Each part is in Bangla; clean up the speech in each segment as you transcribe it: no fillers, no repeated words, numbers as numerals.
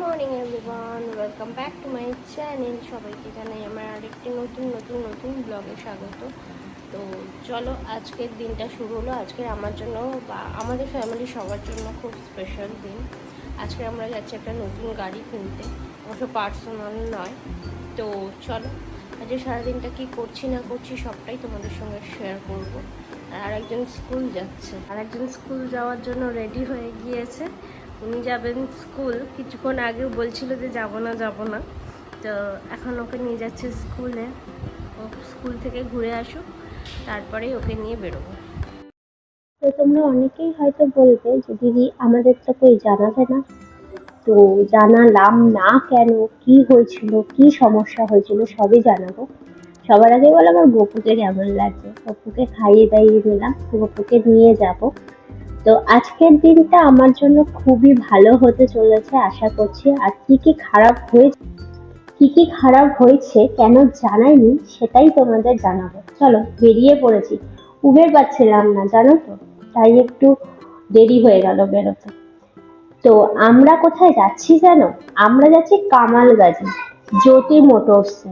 Morning everyone, welcome back to my channel. সবাইকে জানাই আমার আরেকটি নতুন ব্লগে স্বাগত। তো চলো, আজকের দিনটা শুরু হলো। আজকের আমার জন্য বা আমাদের ফ্যামিলি সবার জন্য খুব স্পেশাল দিন। আজকে আমরা যাচ্ছি একটা নতুন গাড়ি কিনতে, অবশ্য পার্সোনাল নয়। তো চলো, আজকে সারাদিনটা কী করছি না করছি সবটাই তোমাদের সঙ্গে শেয়ার করবো। আর একজন স্কুল যাচ্ছে, স্কুল যাওয়ার জন্য রেডি হয়ে গিয়েছে। উনি যাবেন স্কুল, কিছুক্ষণ আগেও বলছিল যে যাব না। তো এখন ওকে নিয়ে যাচ্ছে স্কুলে। ও স্কুল থেকে ঘুরে আসুক, তারপরেই ওকে নিয়ে বেরোবো। তো তোমরা অনেকেই হয়তো বলবে যে দিদি আমাদের তো কই জানাবে না, তো জানালাম না কেন, কি হয়েছিল, কি সমস্যা হয়েছিল সবই জানাবো। সবার আগে বলো আমার গপুকে কেমন লাগছে। গপুকে খাইয়ে দাইয়ে দিলাম, গপুকে নিয়ে যাব। তো আজকের দিনটা আমার জন্য খুবই ভালো হতে চলেছে আশা করছি। আর কি খারাপ হয়েছে কেন জানাইনি সেটাই তোমাদের জানাবো। চলো বেরিয়ে পড়েছি। উবের পাচ্ছিলাম না জানো তো, তাই একটু দেরি হয়ে গেল বেরোতে। তো আমরা কোথায় যাচ্ছি জানো? আমরা যাচ্ছি কামালগাজি, জ্যোতি মোটরসে।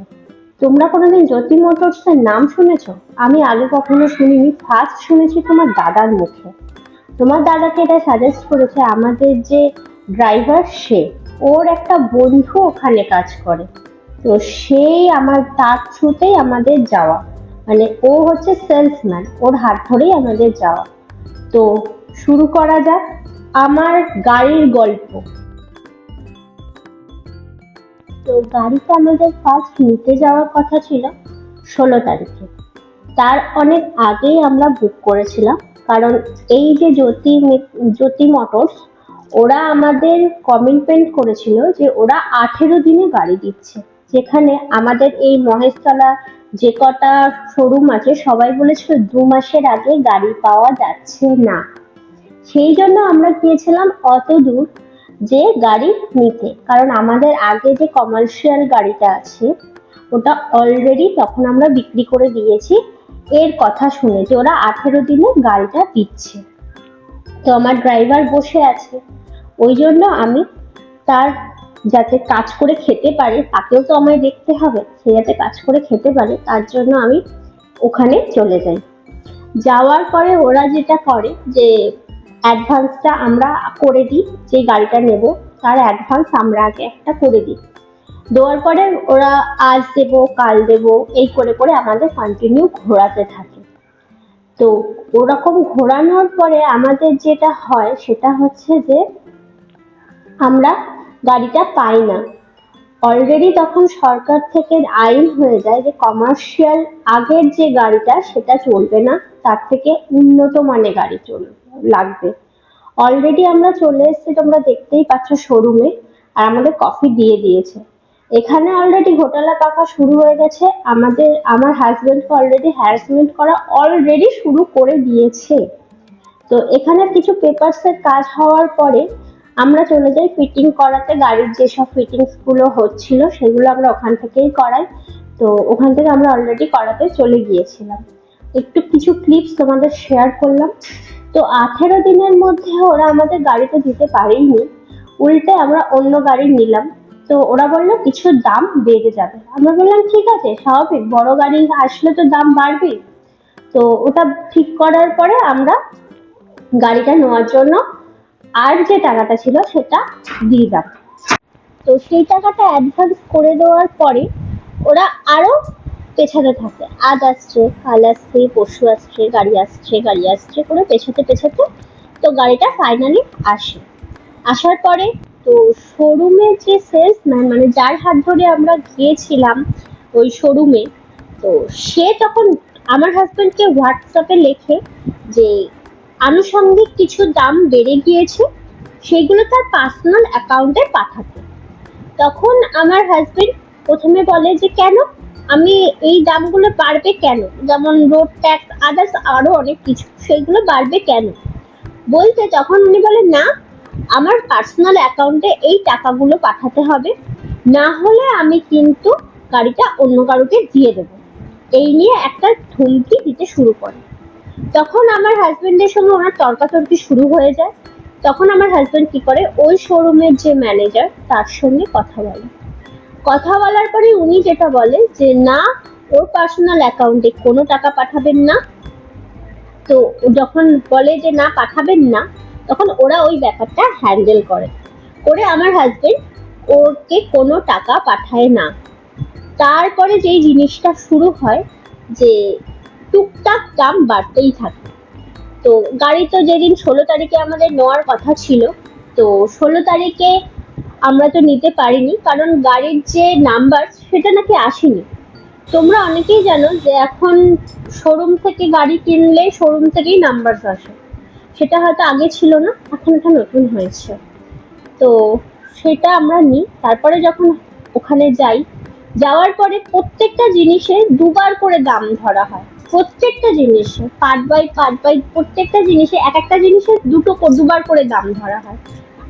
তোমরা কোনোদিন জ্যোতি মোটরসের নাম শুনেছো? আমি আগে কখনো শুনিনি, ফার্স্ট শুনেছি তোমার দাদার মুখে। তোমার দাদাকে এটা সাজেস্ট করেছে আমাদের যে ড্রাইভার, সে ওর একটা বন্ধু ওখানে কাজ করে। তো সেই তার থ্রুতেই আমাদের যাওয়া, মানে ও হচ্ছে সেলসম্যান, ওর হাত ধরেই আমাদের যাওয়া। তো শুরু করা যাক আমার গাড়ির গল্প। তো গাড়িটা আমাদের ফার্স্ট নিতে যাওয়ার কথা ছিল 16 তারিখে। তার অনেক আগেই আমরা বুক করেছিলাম, কারণ এই যে জ্যোতি মোটরস, ওরা আমাদের কমিটমেন্ট করেছিল যে ওরা 18 দিনে গাড়ি দিচ্ছে। যেখানে আমাদের এই মহেশতলা যে কটা শোরুম আছে সবাই বলেছিল 2 মাসের আগে গাড়ি পাওয়া যাচ্ছে না। সেই জন্য আমরা গিয়েছিলাম অত দূর যে গাড়ি নিতে, কারণ আমাদের আগে যে কমার্শিয়াল গাড়িটা আছে ওটা অলরেডি তখন আমরা বিক্রি করে দিয়েছি, এর কথা শুনে যে ওরা 18 দিনে গাড়িটা দিচ্ছে। তো আমার ড্রাইভার বসে আছে, ওই জন্য আমি তার যাতে কাজ করে খেতে পারে, তাকেও তো আমায় দেখতে হবে, সে যাতে কাজ করে খেতে পারে তার জন্য আমি ওখানে চলে যাই। যাওয়ার পরে ওরা যেটা করে যে অ্যাডভান্সটা আমরা করে দিই, যে গাড়িটা নেব তার অ্যাডভান্স আমরা আগে একটা করে দিই। দেওয়ার পরে ওরা আজ দেবো কাল দেবো এই করে করে আমাদের কন্টিনিউ ঘোরাতে থাকে। তো ওরকম ঘোরানোর পরে আমাদের যেটা হয় সেটা হচ্ছে যে আমরা গাড়িটা পাই না। অলরেডি তখন সরকার থেকে আইন হয়ে যায় যে কমার্শিয়াল আগের যে গাড়িটা সেটা চলবে না, তার থেকে উন্নত মানের গাড়ি লাগবে। অলরেডি আমরা চলে এসেছি, তোমরা দেখতেই পাচ্ছ শোরুমে, আর আমাদের কফি দিয়ে দিয়েছে। এখানে অলরেডি ঘোটালা পাকা শুরু হয়ে গেছে। আমার হাজবেন্ডকে অলরেডি হ্যারাসমেন্ট করা অলরেডি শুরু করে দিয়েছে। তো এখানে কিছু পেপারসের কাজ হওয়ার পরে আমরা চলে যাই ফিটিং করাতে। গাড়ির যেসব ফিটিংস গুলো হচ্ছিল সেগুলো আমরা ওখান থেকেই করাই। তো ওখান থেকে আমরা অলরেডি করাতে চলে গিয়েছিলাম। একটু কিছু ক্লিপস তোমাদের শেয়ার করলাম। তো 18 দিনের মধ্যে ওরা আমাদের গাড়িতে দিতে পারেনি, উল্টে আমরা অন্য গাড়ি নিলাম। তো ওরা বললো কিছু দাম বেড়ে যাবে। আমরা বললাম ঠিক আছে, স্বাভাবিক, বড় গাড়ি আসলে তো দাম বাড়বে। তো ওটা ঠিক করার পরে আমরা গাড়িটা নেওয়ার জন্য আর যে টাকাটা ছিল সেটা দিয়ে দাও। তো সেই টাকাটা অ্যাডভান্স করে দেওয়ার পরে ওরা আরো পেছাতে থাকে, আজ আসছে কাল আসছে পরশু আসছে গাড়ি আসছে করে পেছাতে পেছাতে তো গাড়িটা ফাইনালি আসে। আসার পরে তো শোরুমের যে সেলসম্যান, মানে যার হাত ধরে আমরা গিয়েছিলাম ওই শোরুমে, তো সে তখন আমার হাজবেন্ডকে হোয়াটসঅ্যাপে লেখে যে আনুষঙ্গিক কিছু দাম বেড়ে গিয়েছে, সেগুলো তার পার্সোনাল অ্যাকাউন্টে পাঠাতে। তখন আমার হাজবেন্ড প্রথমে বলে যে কেন, আমি এই দামগুলো বাড়বে কেন, যেমন রোড ট্যাক্স আদার্স আরো অনেক কিছু, সেইগুলো বাড়বে কেন বলতে, তখন উনি বলে না, আমার পার্সোনাল অ্যাকাউন্টে এই টাকাগুলো পাঠাতে হবে, না হলে আমি কিন্তু গাড়িটা অন্য কারোকে দিয়ে দেবো। এই নিয়ে একটা ধমকি দিতে শুরু করে। তখন আমার হাজবেন্ডের সঙ্গে ওনার তর্কাতর্কি শুরু হয়ে যায়। তখন আমার হাজবেন্ড কি করে, ওই শোরুমের যে ম্যানেজার তার সঙ্গে কথা বলে। কথা বলার পরে উনি যেটা বলে যে না, ওর পার্সোনাল অ্যাকাউন্টে কোনো টাকা পাঠাবেন না। তো যখন বলে যে না পাঠাবেন না, তখন ওরা ওই ব্যাপারটা হ্যান্ডেল করে আমার হাজবেন্ড ওকে কোনো টাকা পাঠায় না। তারপরে যেই জিনিসটা শুরু হয় যে টুকটাক দাম বাড়তেই থাকে। তো গাড়ি তো যেদিন 16 তারিখে আমাদের নেওয়ার কথা ছিল, তো 16 তারিখে আমরা তো নিতে পারিনি, কারণ গাড়ির যে নাম্বার সেটা নাকি আসেনি। তোমরা অনেকেই জানো যে এখন শোরুম থেকে গাড়ি কিনলে শোরুম থেকেই নাম্বার আসে, সেটা হয়তো আগে ছিল না, এখন এটা নতুন হয়েছে। তো সেটা আমরা নিই। তারপরে যখন ওখানে যাওয়ার পরে প্রত্যেকটা জিনিসে দুবার করে দাম ধরা হয়, প্রত্যেকটা জিনিসে পার্ট বাই প্রত্যেকটা জিনিসে এক একটা জিনিসে দুবার করে দাম ধরা হয়।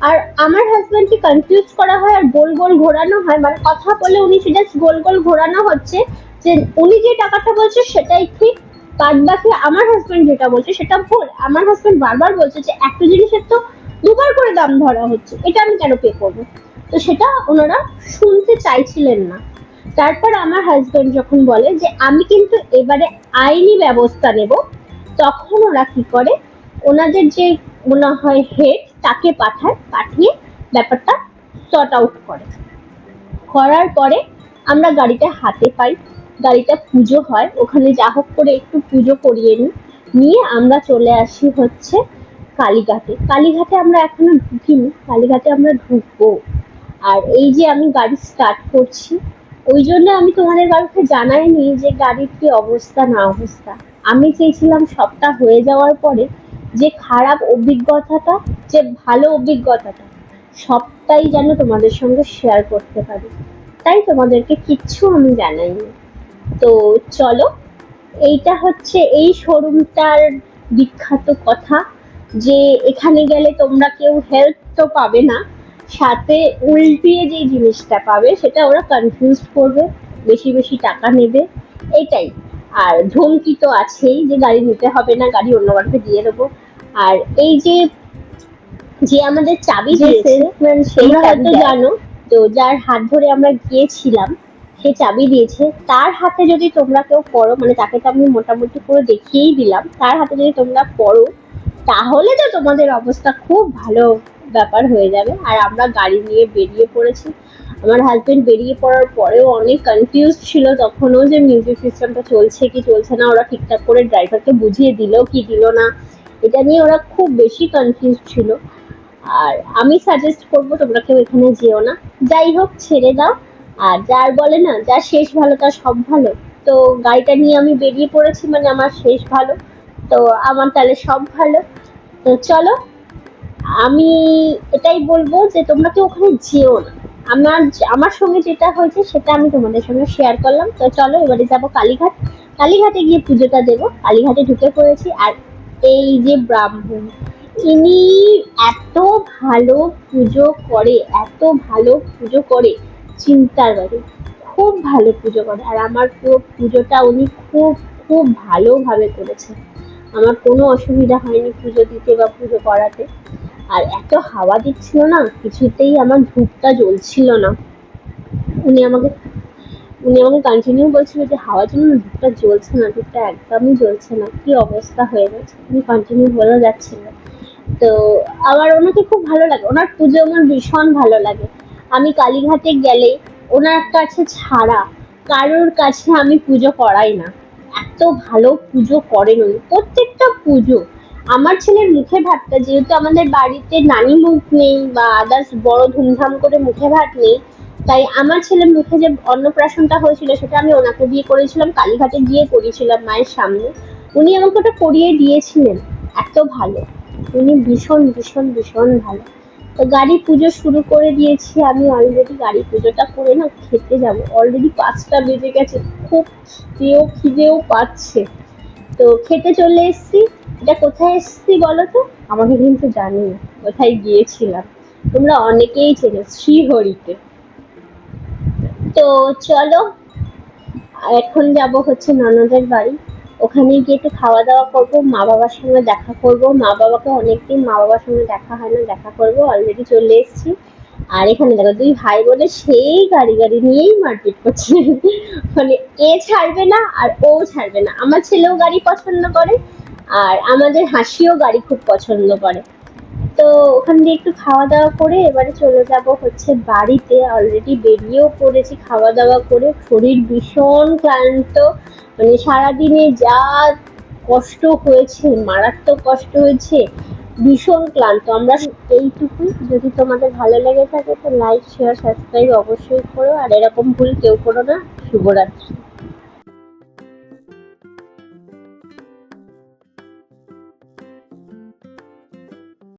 আর আমার হাজবেন্ডকে কনফিউজ করা হয় আর গোল গোল ঘোরানো হয়, মানে কথা বলে উনি জাস্ট গোল গোল ঘোরানো হচ্ছে যে উনি যে টাকাটা বলছে সেটাই ঠিক, বাদ বাকি আমার হাজবেন্ড যেটা বলছে সেটা ভুল। আমার হাজবেন্ড বারবার বলছে যে একটা জিনিসের তো দুবার করে দাম ধরা হচ্ছে, এটা আমি কেন পে করবো? তো সেটা ওনারা শুনতে চাইছিলেন না। তারপর আমার হাজবেন্ড যখন বলে যে আমি কিন্তু এবারে আইনি ব্যবস্থা নেব, তখন ওরা কি করে, ওনাদের যে মনে হয় হেড তাকে পাঠিয়ে ব্যাপারটা সর্ট আউট করার পরে আমরা গাড়িটা হাতে পাই। গাড়িটা পুজো হয়, ওখানে যা হোক করে একটু পুজো করিয়ে নিয়ে আমরা চলে আসি হচ্ছে কালীঘাটে আমরা এখনো ঢুকিনি, কালীঘাটে আমরা ঢুকবো। আর এই যে আমি গাড়ি স্টার্ট করছি, ওই জন্য আমি তোমাদের কাউকে জানাইনি যে গাড়ির কি অবস্থা না অবস্থা। আমি চেয়েছিলাম সবটা হয়ে যাওয়ার পরে যে খারাপ অভিজ্ঞতাটা, যে ভালো অভিজ্ঞতাটা, সবটাই যেন তোমাদের সঙ্গে শেয়ার করতে পারি, তাই তোমাদেরকে কিচ্ছু আমি জানাইনি। তো চলো, এইটা হচ্ছে এই শোরুমটার বিখ্যাত কথা, যে এখানে গেলে তোমরা কেউ হেল্প তো পাবে না, সাথে উল্টিয়ে যে জিনিসটা পাবে সেটা ওরা কনফিউজ করবে, বেশি বেশি টাকা নেবে, এটাই। আর ধমকি তো আছেই যে গাড়ি নিতে হবে না, গাড়ি অন্য কাউকে দিয়ে দেবো। আর এই যে যে আমাদের চাবি দিয়েছে, তোমরা হয়তো জানো, তো যার হাত ধরে আমরা গিয়েছিলাম সে চাবি দিয়েছে, তার হাতে যদি তোমরা কেউ পড়ো, মানে তাকে তো আমি মোটামুটি পুরো দেখিয়েই দিলাম, তার হাতে যদি তোমরা পড়ো তাহলে তো তোমাদের অবস্থা খুব ভালো ব্যাপার হয়ে যাবে। আর আমরা গাড়ি নিয়ে বেরিয়ে পড়েছি। আমার হাজবেন্ড বেরিয়ে পড়ার পরেও অনেক কনফিউজ ছিল তখনও, যে মিউজিক সিস্টেমটা চলছে কি চলছে না, ওরা ঠিকঠাক করে ড্রাইভারকে বুঝিয়ে দিল কি দিল না, এটা নিয়ে ওরা খুব বেশি কনফিউজ ছিল। আর আমি সাজেস্ট করবো তোমরা কেউ এখানে যেও না। যাই হোক, ছেড়ে দাও। আর যার বলে না, যার শেষ ভালো তার সব ভালো, তো গাড়িটা নিয়ে আমি বেরিয়ে পড়েছি মানে আমার শেষ ভালো, তো আমার তাহলে সব ভালো। তো চলো, আমি এটাই বলবো যে তোমরা কেউ ওখানে যেও না। আমার সঙ্গে যেটা হয়েছে সেটা আমি তোমাদের সঙ্গে শেয়ার করলাম। তো চলো এবারে যাবো কালীঘাটে গিয়ে পুজোটা দেবো। কালীঘাটে ঢুকে পড়েছি। আর এই যে ব্রাহ্মণ, ইনি এত ভালো পুজো করে, চিন্তার বাইরে, খুব ভালো পুজো করে। আর আমার পুরো পুজোটা উনি খুব খুব ভালোভাবে করেছেন, আমার কোনো অসুবিধা হয়নি পুজো দিতে বা পুজো করাতে। আর এত হাওয়া দিচ্ছিল না, কিছুতেই আমার ধূপটা জ্বলছিল না। উনি আমাকে কন্টিনিউ বলছিল যে হাওয়ার জন্য ধূপটা জ্বলছে না, ধূপটা একদমই জ্বলছে না, কি অবস্থা হয়ে গেছে, উনি কন্টিনিউ বলে যাচ্ছিল। তো আমার ওনাকে খুব ভালো লাগে, ওনার পুজো আমার ভীষণ ভালো লাগে। আমি কালীঘাটে গেলে ওনার কাছে ছাড়া কারোর কাছে আমি পুজো করাই না, এত ভালো পুজো করেন উনি। প্রত্যেকটা পুজো, আমার ছেলের মুখে ভাতটা, যেহেতু আমাদের বাড়িতে নানি মুখ নেই বা আদার্স বড় ধুমধাম করে মুখে ভাত নেই, তাই আমার ছেলের মুখে যে অন্নপ্রাশনটা হয়েছিল সেটা আমি ওনাকে দিয়ে করেছিলাম, কালীঘাটে গিয়ে করেছিলাম মায়ের সামনে। উনি আমাকে ওটা করিয়ে দিয়েছিলেন, এত ভালো উনি, ভীষণ ভীষণ ভীষণ ভালো। তো গাড়ি পুজো শুরু করে দিয়েছি আমি অলরেডি, গাড়ি পুজোটা করে না খেতে যাব। অলরেডি 5টা বেজে গেছে, খুব খিদেও পাচ্ছে। তো খেতে চলে এসছি। এটা কোথায় এসছি বলো তো? আমাকে কিন্তু জানি না কোথায় গিয়েছিলাম, তোমরা অনেকেই চেনো, শ্রীহরিতে। তো চলো, এখন যাব হচ্ছে ননদের বাড়ি। ওখানে গিয়ে একটু খাওয়া দাওয়া করবো, মা বাবার সঙ্গে দেখা করব, মা বাবাকে অনেকদিন মা বাবার সঙ্গে দেখা হয় না, দেখা করব। অলরেডি চলে এসেছি। আর এখানে দেখো দুই ভাই বোনে সেই গাড়ি গাড়ি নিয়েই মারপিট করছে। মানে এ ছাড়বে না আর ও ছাড়বে না। আমার ছেলেও গাড়ি পছন্দ করে আর আমাদের হাসিও গাড়ি খুব পছন্দ করে। তো ওখান দিয়ে একটু খাওয়া দাওয়া করে এবারে চলে যাব হচ্ছে বাড়িতে। অলরেডি বেরিয়েও পড়েছি খাওয়া দাওয়া করে। শরীর ভীষণ ক্লান্ত, মানে সারাদিনে যা কষ্ট হয়েছে, মারাত্মক কষ্ট হয়েছে, ভীষণ ক্লান্ত আমরা। এইটুকুই। যদি তোমাদের ভালো লেগে থাকে তো লাইক শেয়ার সাবস্ক্রাইব অবশ্যই করো, আর এরকম ভুল কেউ করো না। শুভরাত্রি।